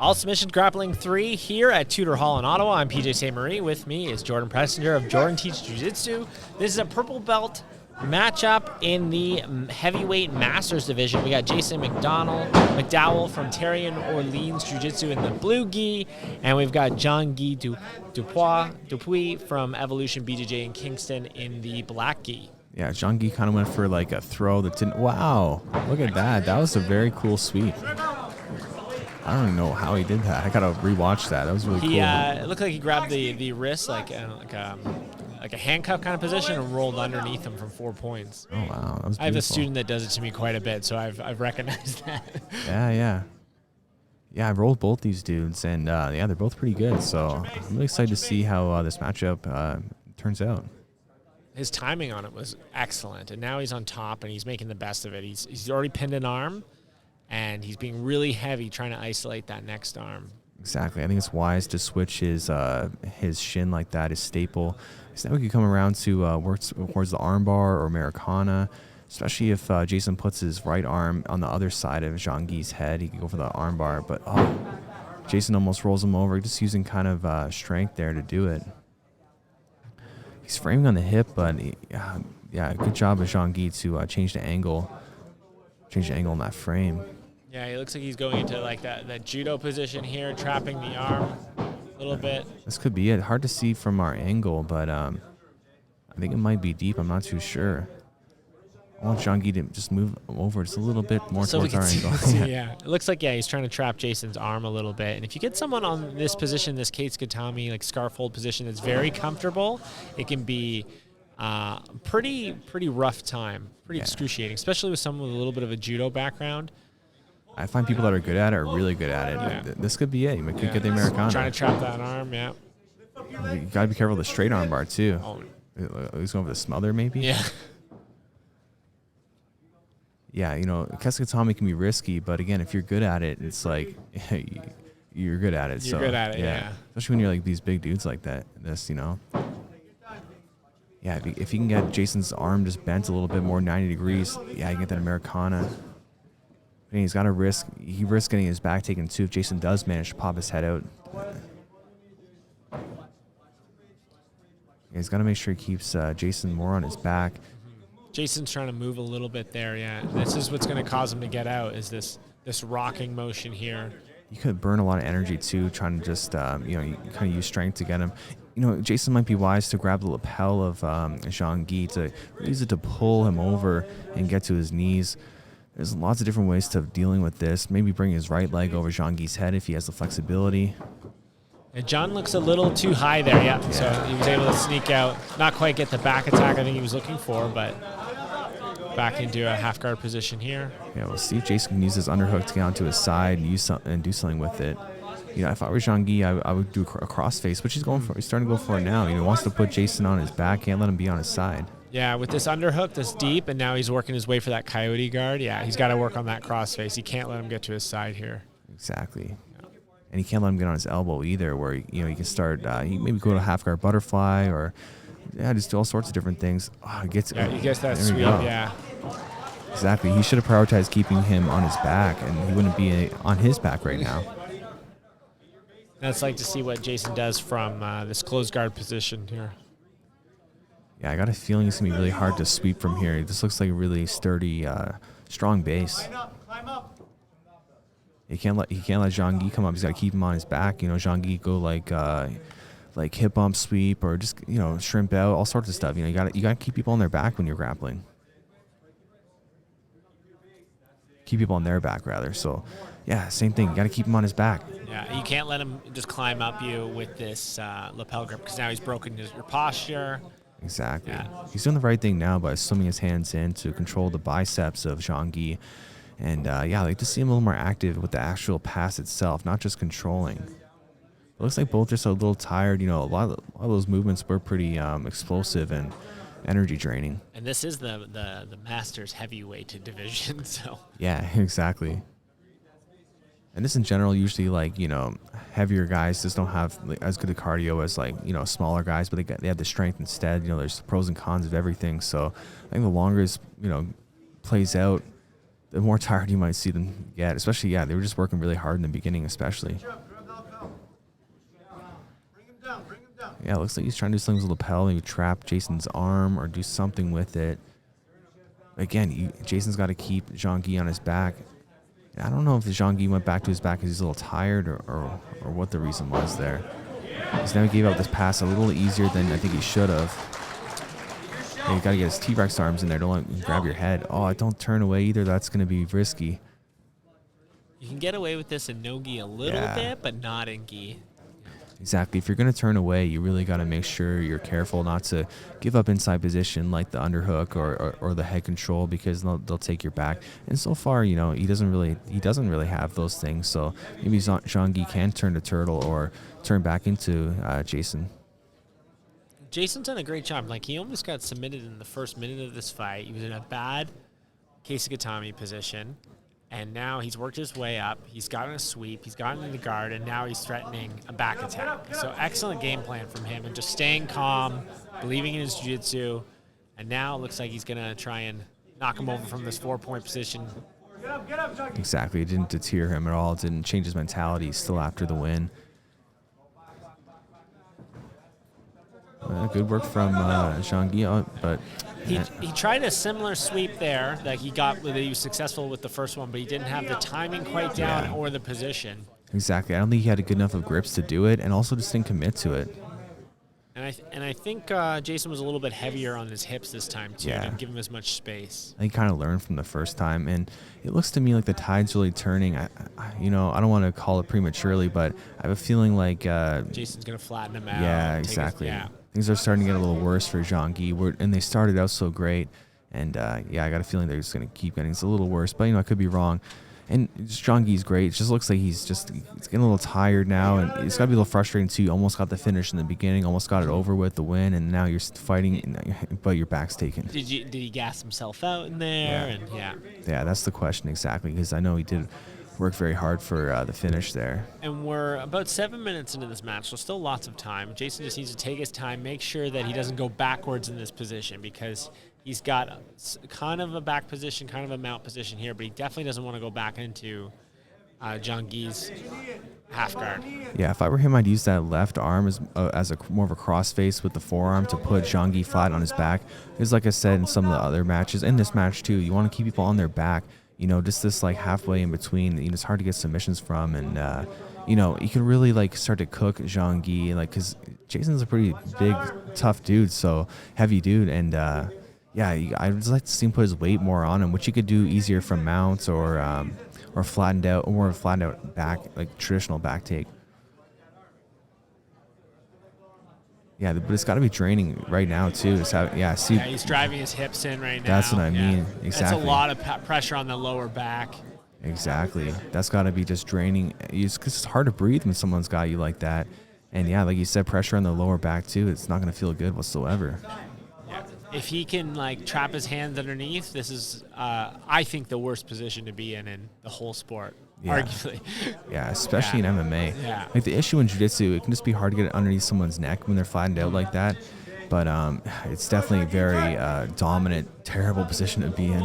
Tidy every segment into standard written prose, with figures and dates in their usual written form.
All Submission Grappling 3 here at Tudor Hall in Ottawa. I'm PJ St. Marie. With me is Jordan Pressinger of Jordan Teach Jiu-Jitsu. This is a purple belt matchup in the heavyweight masters division. We got Jason McDowell from Terrien Orleans Jiu-Jitsu in the blue gi, and we've got Jean-Guy Dupuis from Evolution BJJ in Kingston in the black gi. Yeah, Jean-Guy kind of went for like a throw that didn't. Wow, look at that. That was a very cool sweep. I don't even know how he did that. I gotta rewatch that. That was really cool. It looked like he grabbed the wrist like a handcuff kind of position and rolled underneath him from 4 points. Oh wow, that was beautiful. I have a student that does it to me quite a bit, so I've recognized that. Yeah. I rolled both these dudes, and yeah, they're both pretty good. So I'm really excited to see how this matchup turns out. His timing on it was excellent, and now he's on top and he's making the best of it. He's already pinned an arm, and he's being really heavy trying to isolate that next arm. Exactly. I think it's wise to switch his shin like that, his staple. So now we can come around to work towards the armbar or Americana, especially if Jason puts his right arm on the other side of Jean-Guy's head. He can go for the armbar, but Jason almost rolls him over, just using kind of strength there to do it. He's framing on the hip, but yeah, good job of Jean-Guy to change the angle in that frame. Yeah, he looks like he's going into like that judo position here, trapping the arm a little bit. This could be it. Hard to see from our angle, but I think it might be deep. I'm not too sure. I want Jean-Guy to just move over just a little bit more towards our angle. Yeah, it looks like, he's trying to trap Jason's arm a little bit. And if you get someone on this position, this Kate Skatami, like scarf hold position, that's very comfortable, it can be pretty rough time, pretty excruciating, especially with someone with a little bit of a judo background. I find people that are good at it are really good at it. Yeah. This could be it. You could get the Americana. Trying to trap that arm, yeah. You got to be careful with the straight arm bar, too. Oh. He's going for the smother, maybe? Yeah. Yeah, Keskatami can be risky, but again, if you're good at it, it's like you're good at it. You're good at it, yeah. Especially when you're like these big dudes like that. Yeah, if you can get Jason's arm just bent a little bit more, 90 degrees, yeah, you can get that Americana. And he's got to risk getting his back taken too if Jason does manage to pop his head out. Yeah, he's got to make sure he keeps Jason more on his back. Jason's trying to move a little bit there, yeah. This is what's going to cause him to get out, is this rocking motion here. You could burn a lot of energy too, trying to just you kind of use strength to get him. Jason might be wise to grab the lapel of Jean-Guy to use it to pull him over and get to his knees. There's lots of different ways to dealing with this. Maybe bring his right leg over Jean-Guy's head if he has the flexibility. And John looks a little too high there, yeah. So he was able to sneak out, not quite get the back attack I think he was looking for, but back into a half guard position here. Yeah, we'll see if Jason can use his underhook to get onto his side and do something with it. If I were Jean-Guy, I would do a crossface, which he's going for. He's starting to go for it now. He wants to put Jason on his back, can't let him be on his side. Yeah, with this underhook that's deep, and now he's working his way for that coyote guard. Yeah, he's got to work on that crossface. He can't let him get to his side here. Exactly. Yeah. And he can't let him get on his elbow either, where he can start. He maybe go to half guard butterfly, or just do all sorts of different things. He gets that sweep. Yeah. Exactly. He should have prioritized keeping him on his back, and he wouldn't be on his back right now. That's like to see what Jason does from this closed guard position here. Yeah, I got a feeling it's going to be really hard to sweep from here. This looks like a really sturdy, strong base. He can't let Jean-Guy come up. He's got to keep him on his back. Jean-Guy go like hip bump sweep or just, shrimp out, all sorts of stuff. You got to keep people on their back when you're grappling. Keep people on their back, rather. So, yeah, same thing. You got to keep him on his back. Yeah, you can't let him just climb up you with this lapel grip because now he's broken your posture. Exactly. Yeah. He's doing the right thing now by swimming his hands in to control the biceps of Jean-Guy. And, I like to see him a little more active with the actual pass itself, not just controlling. It looks like both just a little tired. A lot of those movements were pretty explosive and energy draining. And this is the Masters heavyweight division, so. Yeah, exactly. And this in general, usually heavier guys just don't have as good a cardio as smaller guys, but they have the strength instead. There's pros and cons of everything. So I think the longer this plays out, the more tired you might see them get. Especially, they were just working really hard in the beginning, especially. Yeah, it looks like he's trying to do something with the lapel, maybe trap Jason's arm or do something with it. Again, Jason's got to keep Jean-Guy on his back. I don't know if Jean-Guy went back to his back because he's a little tired or what the reason was there. He's now gave out this pass a little easier than I think he should have. You got to get his T-Rex arms in there. Don't let him grab your head. Oh, don't turn away either. That's going to be risky. You can get away with this in no-gi a little bit, but not in gi. Exactly. If you're going to turn away, you really got to make sure you're careful not to give up inside position like the underhook or the head control, because they'll take your back. And so far, he doesn't really have those things. So maybe Jean-Guy can turn to turtle or turn back into Jason. Jason's done a great job. Like, he almost got submitted in the first minute of this fight. He was in a bad Keisagatami position. And now he's worked his way up. He's gotten a sweep. He's gotten in the guard, and now he's threatening a back attack. So excellent game plan from him, and just staying calm, believing in his jiu-jitsu. And now it looks like he's going to try and knock him over from this 4-point position. Exactly. It didn't deter him at all. It didn't change his mentality. Still after the win. Good work from Jean-Guy, but... He tried a similar sweep there that he was successful with the first one, but he didn't have the timing quite down or the position. Exactly. I don't think he had a good enough of grips to do it, and also just didn't commit to it. And I think Jason was a little bit heavier on his hips this time too. Didn't give him as much space. He kind of learned from the first time, and it looks to me like the tide's really turning. I don't want to call it prematurely, but I have a feeling like Jason's gonna flatten him out. Yeah, exactly. Things are starting to get a little worse for Jean-Guy, and they started out so great, and I got a feeling they're just gonna keep getting a little worse. But I could be wrong. And Jean-Guy's great. It just looks like he's getting a little tired now, and it's got to be a little frustrating too. You almost got the finish in the beginning, almost got it over with, the win, and now you're fighting, but your back's taken. Did he gas himself out in there? Yeah, that's the question exactly, because I know he did work very hard for the finish there. And we're about 7 minutes into this match, so still lots of time. Jason just needs to take his time, make sure that he doesn't go backwards in this position, because he's got kind of a back position, kind of a mount position here, but he definitely doesn't want to go back into Jean-Guy's half guard. Yeah, if I were him, I'd use that left arm as more of a cross face with the forearm to put Jean-Guy flat on his back. Because like I said in some of the other matches, in this match too, you want to keep people on their back. Just this like halfway in between. It's hard to get submissions from, and you can really start to cook Jean-Guy, because Jason's a pretty big, tough dude, so heavy dude, and I'd just like to see him put his weight more on him, which you could do easier from mounts or flattened out, or more flattened out back, like traditional back take. Yeah, but it's got to be draining right now too. He's driving his hips in right now. That's what I mean. Exactly. That's a lot of pressure on the lower back. Exactly. That's got to be just draining. Because it's hard to breathe when someone's got you like that. And like you said, pressure on the lower back too. It's not going to feel good whatsoever. Yeah. If he can trap his hands underneath, this is, I think, the worst position to be in the whole sport. Yeah. Arguably. Yeah, especially in MMA. Yeah. The issue in jiu-jitsu, it can just be hard to get it underneath someone's neck when they're flattened out like that. But it's definitely a very dominant, terrible position to be in.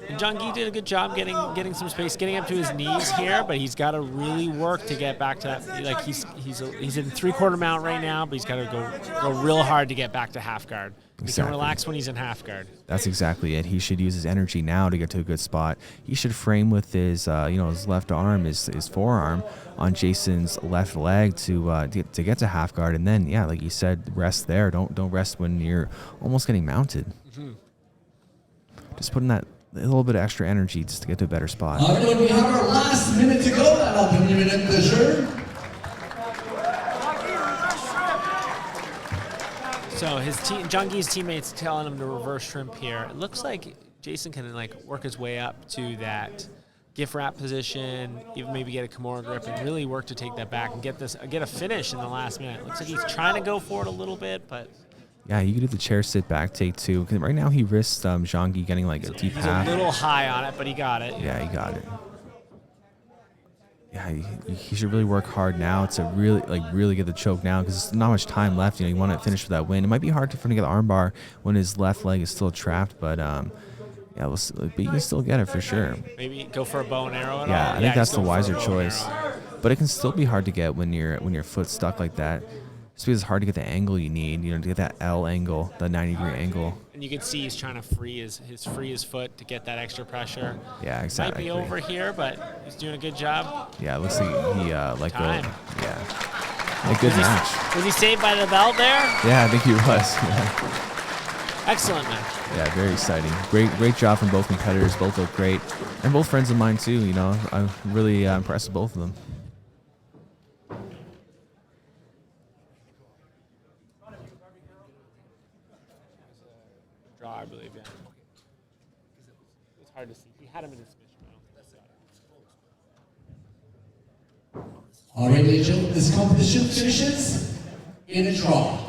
And Jean-Guy did a good job getting some space, getting up to his knees here, but he's got to really work to get back to that. He's in 3/4 mount right now, but he's got to go real hard to get back to half guard. He can relax when he's in half guard. That's exactly it. He should use his energy now to get to a good spot. He should frame with his his left arm, his forearm on Jason's left leg to get to half guard, and then like you said, rest there. Don't rest when you're almost getting mounted. Mm-hmm. Just put in that a little bit of extra energy just to get to a better spot. Everyone, we have our last minute to go. That'll be minute de jeu. So Jean-Guy's teammates telling him to reverse shrimp here. It looks like Jason can work his way up to that gift wrap position, even maybe get a Kimura grip, and really work to take that back and get a finish in the last minute. It looks like he's trying to go for it a little bit, but yeah, you could do the chair sit back take too. Because right now he risks Jean-Guy getting a deep half. He's a little high on it, but he got it. Yeah, he got it. Yeah, he should really work hard now to really get the choke now, because there's not much time left. You want to finish with that win. It might be hard for him to get the armbar when his left leg is still trapped, but Yeah, but you can still get it for sure. Maybe go for a bow and arrow at Yeah, all? I think that's just the go for a wiser bow and choice. arrow. But it can still be hard to get when your foot's stuck like that. Just because it's hard to get the angle you need, to get that L angle, the 90-degree angle. And you can see he's trying to free his foot to get that extra pressure. Yeah, exactly. Might be over here, but he's doing a good job. Yeah, it looks like he let go. Time. Yeah. A good match. Was he saved by the belt there? Yeah, I think he was. Yeah. Excellent match. Yeah, very exciting. Great job from both competitors. Both look great. And both friends of mine, too. I'm really impressed with both of them. Draw, I believe, yeah. It's hard to see. He had him in his submission, but I don't think he got it. All right, ladies and gentlemen, this competition finishes in a draw.